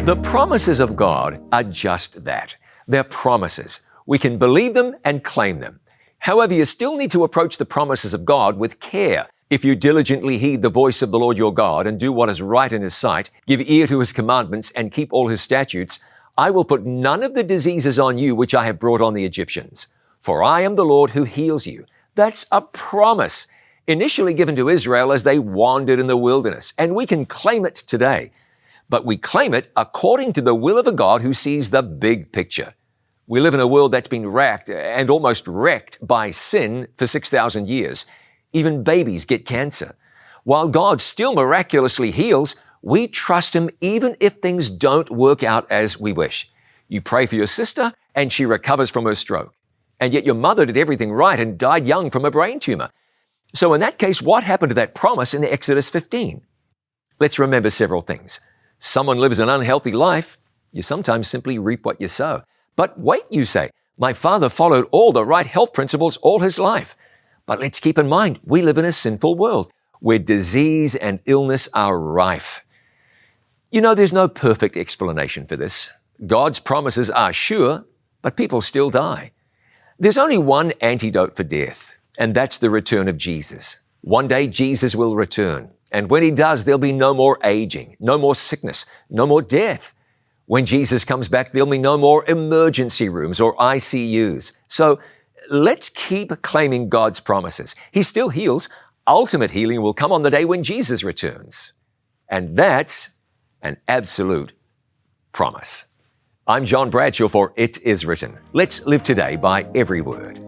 The promises of God are just that. They're promises. We can believe them and claim them. However, you still need to approach the promises of God with care. If you diligently heed the voice of the Lord your God and do what is right in His sight, give ear to His commandments and keep all His statutes, I will put none of the diseases on you which I have brought on the Egyptians. For I am the Lord who heals you. That's a promise, initially given to Israel as they wandered in the wilderness, and we can claim it today. But we claim it according to the will of a God who sees the big picture. We live in a world that's been racked and almost wrecked by sin for 6,000 years. Even babies get cancer. While God still miraculously heals, we trust Him even if things don't work out as we wish. You pray for your sister and she recovers from her stroke. And yet your mother did everything right and died young from a brain tumor. So in that case, what happened to that promise in Exodus 15? Let's remember several things. Someone lives an unhealthy life, you sometimes simply reap what you sow. But wait, you say, my father followed all the right health principles all his life. But let's keep in mind, we live in a sinful world where disease and illness are rife. You know, there's no perfect explanation for this. God's promises are sure, but people still die. There's only one antidote for death, and that's the return of Jesus. One day Jesus will return, and when He does, there'll be no more aging, no more sickness, no more death. When Jesus comes back, there'll be no more emergency rooms or ICUs. So let's keep claiming God's promises. He still heals. Ultimate healing will come on the day when Jesus returns. And that's an absolute promise. I'm John Bradshaw for It Is Written. Let's live today by every word.